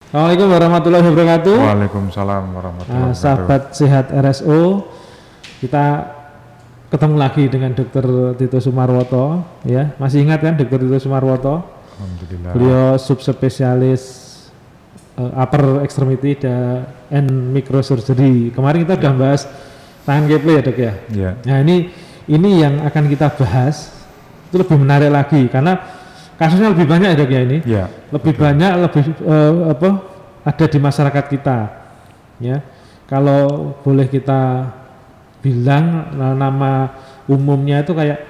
Assalamualaikum warahmatullahi wabarakatuh. Waalaikumsalam warahmatullahi wabarakatuh. Sahabat sehat RSO, kita ketemu lagi dengan Dr. Tito Sumarwoto. Ya, masih ingat kan Dr. Tito Sumarwoto? Alhamdulillah. Beliau subspesialis upper extremity and microsurgery. Kemarin kita sudah bahas tangan keple ya dok ya. Ya. Nah ini yang akan kita bahas itu lebih menarik lagi karena kasusnya lebih banyak ya dok ya ini. Ya. Lebih banyak, lebih ada di masyarakat kita. Ya, kalau boleh kita bilang nama umumnya itu kayak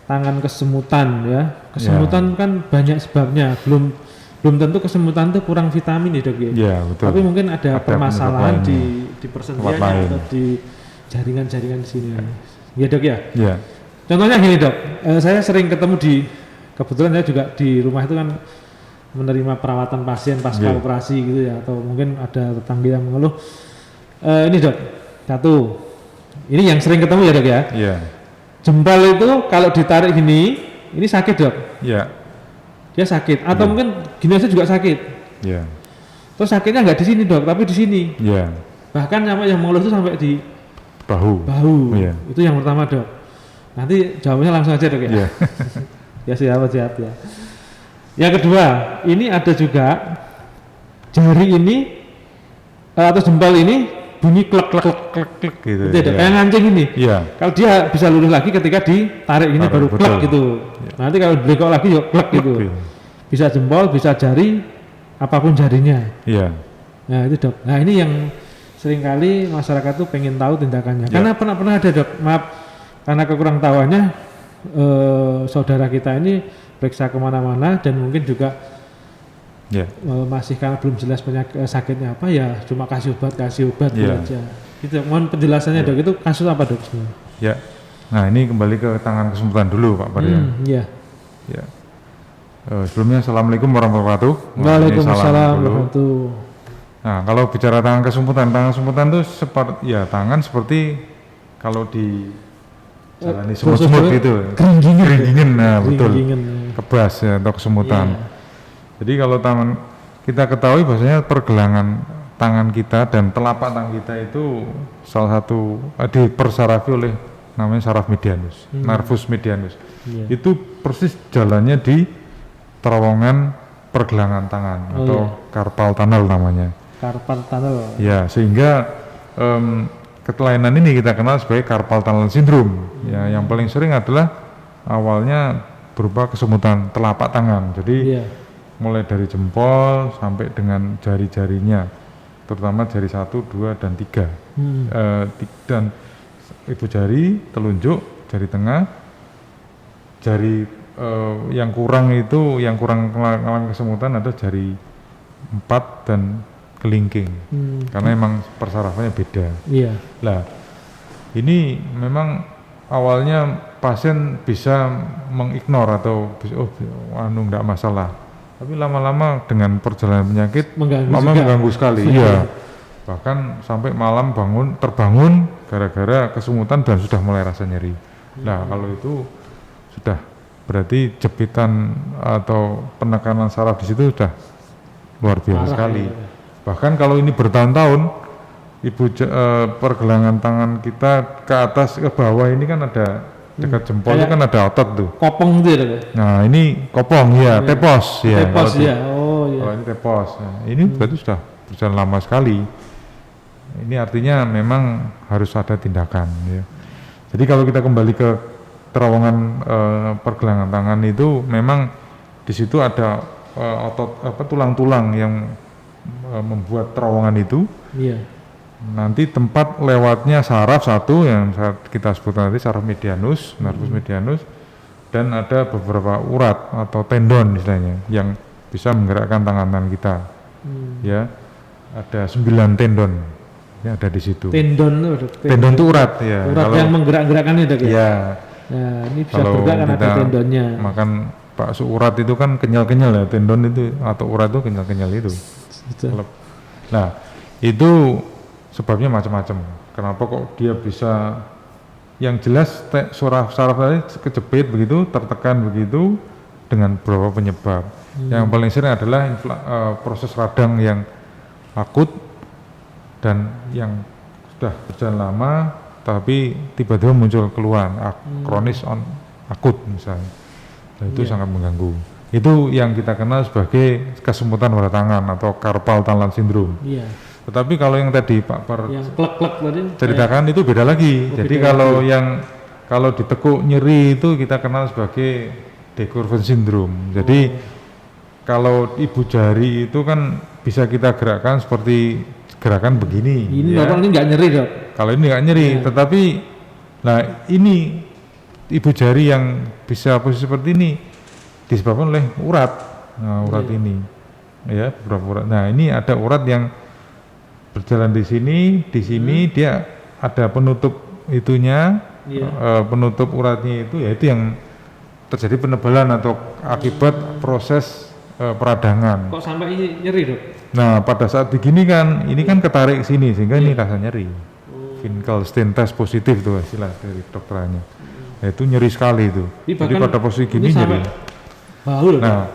tangan kesemutan ya. Kesemutan kan banyak sebabnya. Belum tentu kesemutan itu kurang vitamin ya dok ya. Ya, betul. Tapi mungkin ada permasalahan di persendiannya atau lain. di jaringan-jaringan di sini. Ya dok ya. Ya. Contohnya gini dok, saya sering ketemu kebetulan saya juga di rumah itu kan menerima perawatan pasien pasca operasi gitu ya, atau mungkin ada tetangga yang mengeluh. Ini dok, satu, ini yang sering ketemu ya dok ya. Iya. Jempol itu kalau ditarik gini, ini sakit dok. Iya. Dia sakit, atau mungkin gini aja juga sakit. Iya. Terus sakitnya nggak di sini dok, tapi di sini. Iya. Bahkan yang mengeluh itu sampai di Bahu. Iya. Itu yang pertama dok. Nanti jawabnya langsung aja dok ya. Iya. Ya siap ya. Yang kedua, ini ada juga jari ini atau jempol ini bunyi klek gitu. Itu kayak ngancing ini. Iya. Kalau dia bisa lurus lagi ketika ditarik ini baru klek gitu. Ya. Nanti kalau beliau lagi ya klek gitu. Bisa jempol, bisa jari, apapun jarinya. Iya. Nah itu dok. Nah ini yang seringkali masyarakat tuh pengen tahu tindakannya. Ya. Karena pernah ada dok, maaf karena kekurang tahuannya. Saudara kita ini periksa kemana-mana dan mungkin juga masih karena belum jelas sakitnya apa ya, cuma kasih obat gitu aja. Gitu. Mohon penjelasannya dok, itu kasus apa dok sebenarnya? Ya. Nah ini kembali ke tangan kesemutan dulu Pak Parya. Iya. Ya. Sebelumnya Assalamualaikum warahmatullahi wabarakatuh. Waalaikumsalam warahmatullahi. Nah kalau bicara tangan kesemutan itu seperti tangan seperti kalau di jalani semut-semut gitu, keringingin, nah betul, kebas ya atau kesemutan. Jadi kalau tangan kita ketahui bahwasanya pergelangan tangan kita dan telapak tangan kita itu salah satu dipersarafi oleh namanya saraf medianus, nervus medianus. Itu persis jalannya di terowongan pergelangan tangan atau carpal tunnel namanya. Carpal tunnel. Ya, sehingga kelainan ini kita kenal sebagai carpal tunnel syndrome. Ya, yang paling sering adalah awalnya berupa kesemutan telapak tangan. Jadi mulai dari jempol sampai dengan jari-jarinya, terutama jari 1, 2, dan 3. Dan ibu jari, telunjuk, jari tengah, jari yang kurang mengalami kesemutan ada jari 4 dan kelingking, karena emang persarafannya beda. Iya. Lah, ini memang awalnya pasien bisa mengignore atau enggak masalah, tapi lama-lama dengan perjalanan penyakit mengganggu sekali. Iya. Bahkan sampai malam terbangun gara-gara kesemutan dan sudah mulai rasa nyeri. Nah, kalau itu sudah berarti jepitan atau penekanan saraf di situ sudah luar biasa sekali. Bahkan kalau ini bertahun-tahun, pergelangan tangan kita ke atas ke bawah ini kan ada dekat jempol itu kan ada otot tuh. Kopong itu ya? Nah ini kopong ya, tepos ya. Tepos ya. Oh iya. Kalau ini tepos. Nah, ini berarti sudah berjalan lama sekali. Ini artinya memang harus ada tindakan. Ya. Jadi kalau kita kembali ke terowongan pergelangan tangan itu, memang di situ ada tulang-tulang yang membuat terowongan itu. Nanti tempat lewatnya saraf satu yang kita sebut nanti saraf medianus, nervus medianus, dan ada beberapa urat atau tendon istilahnya yang bisa menggerakkan tangan-tangan kita. Ya, ada 9 tendon yang ada di situ. Tendon itu urat ya. Urat yang menggerak-gerakkan itu ya. Ya. Nah, ini bisa bergerak kan ada tendonnya. Makan bakso urat itu kan kenyal-kenyal ya, tendon itu atau urat itu kenyal-kenyal itu. Nah, itu sebabnya macam-macam. Kenapa kok dia bisa? Yang jelas saraf tadi kejepit begitu, tertekan begitu dengan beberapa penyebab. Yang paling sering adalah proses radang yang akut dan yang sudah berjalan lama tapi tiba-tiba muncul keluhan kronis akut misalnya. Nah, itu sangat mengganggu. Itu yang kita kenal sebagai kesemutan pada tangan atau carpal tunnel syndrome. Tetapi kalau yang tadi Pak Per yang klek-klek tadi ceritakan itu beda lagi. Jadi kalau ditekuk nyeri itu kita kenal sebagai de Quervain syndrome. Jadi kalau ibu jari itu kan bisa kita gerakkan seperti gerakan begini. Ini ini nggak nyeri dok. Kalau ini nggak nyeri, tetapi nah ini ibu jari yang bisa posisi seperti ini disebabkan oleh urat. Nah, urat ini, ya beberapa urat. Nah ini ada urat yang berjalan di sini dia ada penutup itunya, penutup uratnya itu, yaitu yang terjadi penebalan atau akibat proses peradangan. Kok sampai ini nyeri dok? Nah pada saat begini kan, ini kan ketarik sini sehingga ini rasa nyeri. Finkelstein test positif itu istilah dari dokterannya. Nah, itu nyeri sekali itu. Jadi pada posisi gini nyeri. Bau. Nah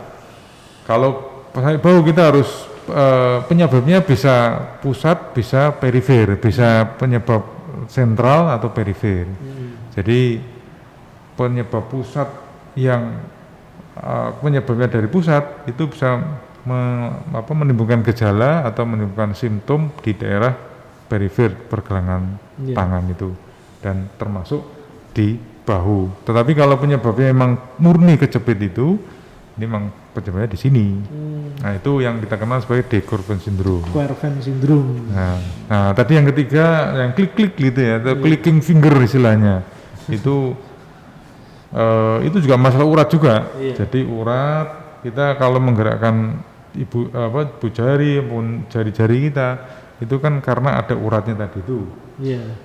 kalau bau kita harus penyebabnya bisa pusat, bisa perifer, bisa penyebab sentral atau perifer. Jadi penyebab pusat yang penyebabnya dari pusat itu bisa menimbulkan gejala atau menimbulkan simptom di daerah perifer pergelangan tangan itu dan termasuk di bahu. Tetapi kalau penyebabnya memang murni kejepit itu, ini memang penyebabnya di sini. Nah itu yang kita kenal sebagai de Quervain syndrome. Quervain syndrome. Nah tadi yang ketiga yang klik-klik gitu ya, atau clicking finger istilahnya. Itu juga masalah urat juga. Jadi urat kita kalau menggerakkan ibu jari maupun jari-jari kita itu kan karena ada uratnya tadi itu.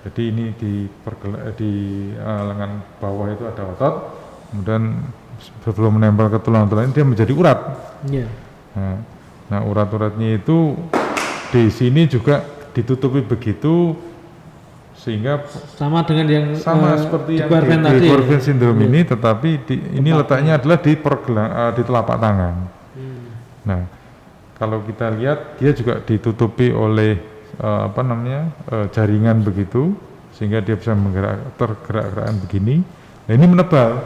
Jadi ini di lengan bawah itu ada otot, kemudian sebelum menempel ke tulang-tulang dia menjadi urat. Nah urat-uratnya itu di sini juga ditutupi begitu sehingga sama dengan yang seperti yang di Quervain syndrome ini, tetapi ini letaknya adalah di telapak tangan. Nah kalau kita lihat dia juga ditutupi oleh jaringan begitu sehingga dia bisa tergerak-gerakan begini. Nah ini menebal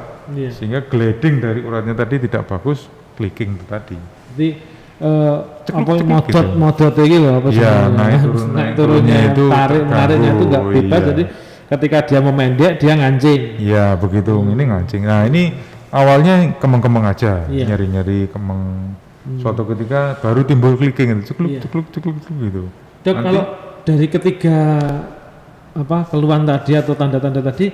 sehingga gliding dari uratnya tadi tidak bagus, clicking itu tadi. Jadi modot ini loh apa naik turunnya itu tariknya itu nggak bebas. Jadi ketika dia memendek dia ngancing. Iya begitu, ini ngancing. Nah ini awalnya kemeng-kemeng aja, nyeri-nyeri kemeng. Suatu ketika baru timbul clicking itu, cekluk gitu. Dok, kalau dari ketiga keluhan tadi atau tanda-tanda tadi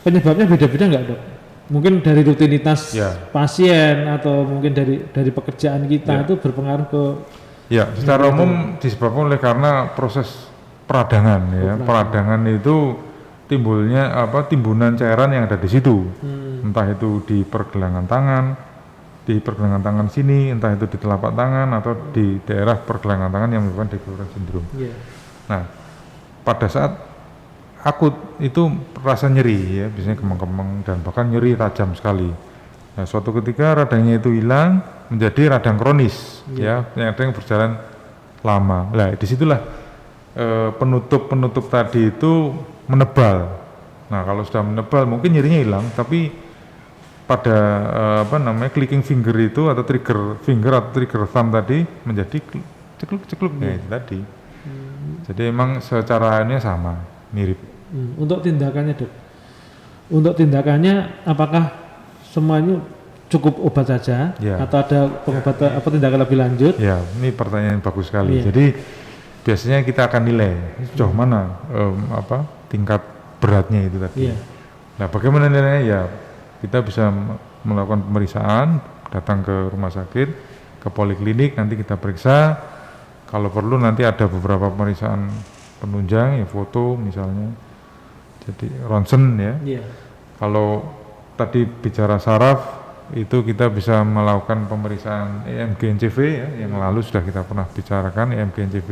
penyebabnya beda-beda nggak dok? Mungkin dari rutinitas pasien atau mungkin dari pekerjaan kita itu berpengaruh ke? Ya, secara umum disebabkan oleh karena proses peradangan ya. Peradangan itu timbunan cairan yang ada di situ, entah itu di pergelangan tangan sini, entah itu di telapak tangan atau di daerah pergelangan tangan yang menyebabkan de Quervain syndrome. Nah, pada saat akut itu rasa nyeri ya, biasanya kemeng-kemeng dan bahkan nyeri tajam sekali. Nah, suatu ketika radangnya itu hilang menjadi radang kronis ya, yang berjalan lama. Nah, disitulah penutup tadi itu menebal. Nah, kalau sudah menebal mungkin nyerinya hilang, tapi pada clicking finger itu atau trigger finger atau trigger thumb tadi menjadi cekluk ya itu tadi. Jadi emang secara ini sama, mirip. Untuk tindakannya dok, apakah semuanya cukup obat saja atau ada pengobatan tindakan lebih lanjut? Ya, ini pertanyaan yang bagus sekali. Jadi biasanya kita akan nilai sejauh mana tingkat beratnya itu tadi. Nah, bagaimana nilainya? Ya kita bisa melakukan pemeriksaan, datang ke rumah sakit, ke poliklinik, nanti kita periksa. Kalau perlu nanti ada beberapa pemeriksaan penunjang, ya foto misalnya, jadi ronsen ya. Kalau tadi bicara saraf, itu kita bisa melakukan pemeriksaan EMG-NCV ya, yang lalu sudah kita pernah bicarakan EMG-NCV.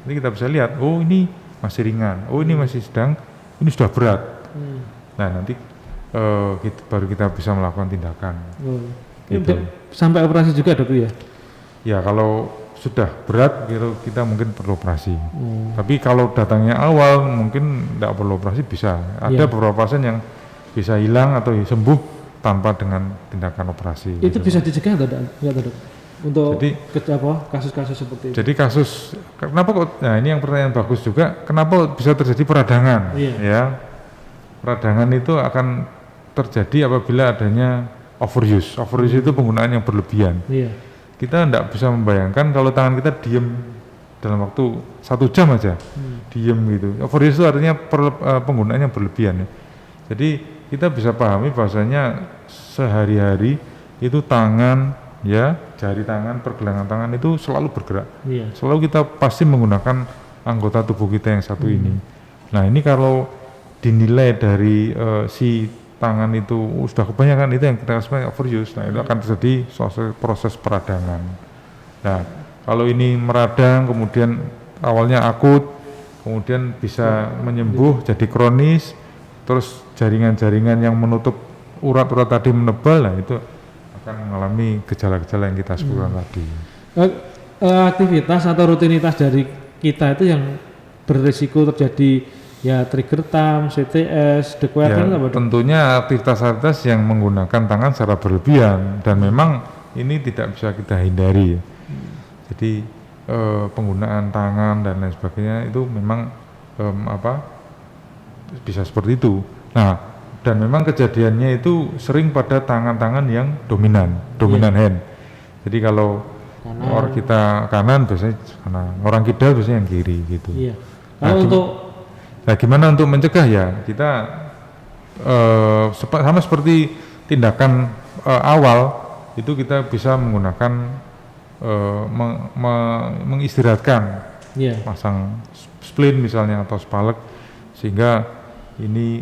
Ini kita bisa lihat, oh ini masih ringan, oh ini masih sedang, ini sudah berat. Nah nanti baru kita bisa melakukan tindakan. Gitu. Sampai operasi juga dok ya? Ya kalau sudah berat gitu kita mungkin perlu operasi. Tapi kalau datangnya awal mungkin tidak perlu operasi, bisa. Ada beberapa pasien yang bisa hilang atau sembuh tanpa dengan tindakan operasi. Itu gitu. bisa dicegah atau tidak, Dok? Untuk jadi, kasus-kasus seperti itu. Jadi kasus, kenapa kok? Nah ini yang pertanyaan bagus juga. Kenapa bisa terjadi peradangan? Ya, peradangan itu akan terjadi apabila adanya overuse. Overuse itu penggunaan yang berlebihan. Kita tidak bisa membayangkan kalau tangan kita diem dalam waktu 1 jam aja, diem gitu. Overuse itu artinya penggunaan yang berlebihan. Ya. Jadi kita bisa pahami bahwasanya sehari-hari itu tangan, ya jari tangan, pergelangan tangan itu selalu bergerak. Selalu kita pasti menggunakan anggota tubuh kita yang satu ini. Nah ini kalau dinilai dari si tangan itu sudah kebanyakan, itu yang kita sebut overuse. Nah itu akan terjadi proses peradangan. Nah kalau ini meradang kemudian awalnya akut, kemudian bisa menyembuh jadi kronis, terus jaringan-jaringan yang menutup urat-urat tadi menebal, nah itu akan mengalami gejala-gejala yang kita sebutkan tadi. Aktivitas atau rutinitas dari kita itu yang berisiko terjadi ya trigger thumb, CTS, De Quervain, ya, tentunya aktivitas-aktivitas yang menggunakan tangan secara berlebihan dan memang ini tidak bisa kita hindari. Jadi penggunaan tangan dan lain sebagainya itu memang bisa seperti itu. Nah dan memang kejadiannya itu sering pada tangan-tangan yang dominan hand. Jadi kalau orang kita kanan biasanya kanan, orang kidal biasanya yang kiri gitu. Nah, gimana untuk mencegah ya? Kita sama seperti tindakan awal itu kita bisa menggunakan mengistirahatkan, pasang splint misalnya atau spalek, sehingga ini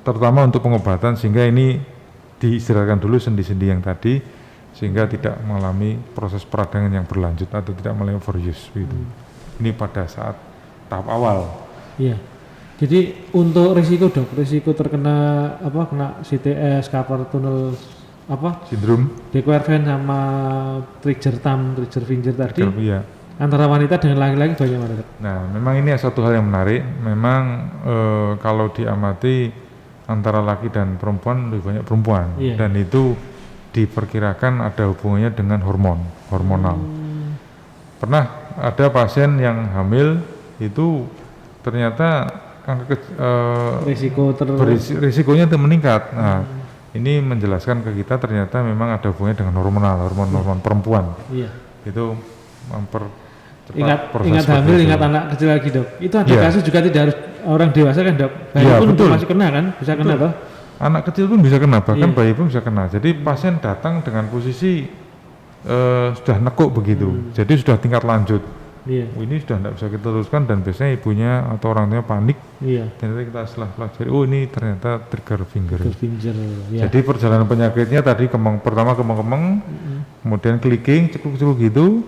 terutama untuk pengobatan, sehingga ini diistirahatkan dulu sendi-sendi yang tadi sehingga tidak mengalami proses peradangan yang berlanjut atau tidak mengalami overuse gitu. Ini pada saat tahap awal. Jadi untuk risiko, Dok, risiko terkena kena CTS, carpal tunnel sindrom, De Quervain sama trigger thumb, trigger finger tadi. Antara wanita dengan laki-laki banyak mana? Nah, memang ini satu hal yang menarik. Memang kalau diamati antara laki dan perempuan lebih banyak perempuan, dan itu diperkirakan ada hubungannya dengan hormonal. Pernah ada pasien yang hamil itu ternyata risikonya itu meningkat. Nah, ini menjelaskan ke kita ternyata memang ada hubungannya dengan hormon perempuan. Itu ingat hamil, ingat anak kecil lagi, Dok. Itu ada kasus juga tidak harus orang dewasa kan, Dok. Bayi pun masih kena kan, bisa kena toh. Anak kecil pun bisa kena, bahkan bayi pun bisa kena. Jadi pasien datang dengan posisi sudah nekuk begitu, jadi sudah tingkat lanjut. Ini sudah tidak bisa kita teruskan dan biasanya ibunya atau orang tuanya panik. Ternyata kita setelah pelajari, ini ternyata trigger finger. Jadi perjalanan penyakitnya tadi pertama kemeng-kemeng, kemudian clicking, cekluk-cekluk gitu.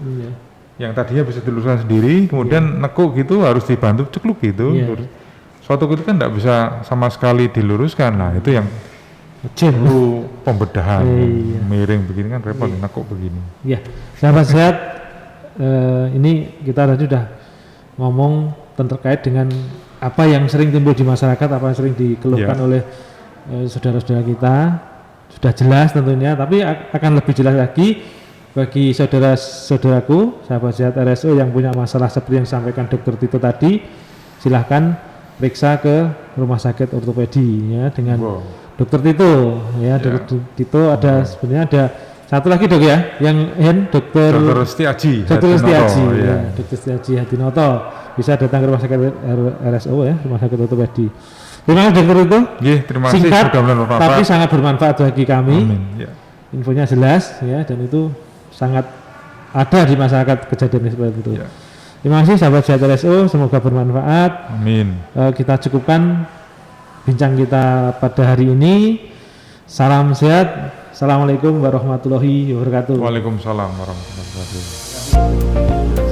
Yang tadinya bisa diluruskan sendiri, kemudian nekuk gitu harus dibantu cekluk gitu. Suatu itu kan tidak bisa sama sekali diluruskan. Nah itu yang perlu pembedahan. Miring begini kan repot, nekuk begini. Sahabat sehat, ini kita tadi sudah ngomong terkait dengan apa yang sering timbul di masyarakat, apa yang sering dikeluhkan oleh saudara-saudara kita. Sudah jelas tentunya, tapi akan lebih jelas lagi bagi saudara-saudaraku, sahabat sehat RSO yang punya masalah seperti yang disampaikan Dr. Tito tadi, silahkan periksa ke rumah sakit ortopedi ya dengan Dr. Tito ya. Dr. Tito ada sebenarnya ada satu lagi, Dok, ya, yang Dr. Setiaji Dr. Setiaji Hadinoto, bisa datang ke rumah sakit RSO ya, rumah sakit ortopedi. Terima kasih, Dr. Tito. Terima kasih. Singkat tapi sangat bermanfaat bagi kami. Infonya jelas ya, dan itu sangat ada di masyarakat kejadian seperti itu. Terima kasih sahabat sehat RSO, semoga bermanfaat. Amin. Kita cukupkan bincang kita pada hari ini. Salam sehat. Assalamualaikum warahmatullahi wabarakatuh. Waalaikumsalam warahmatullahi wabarakatuh.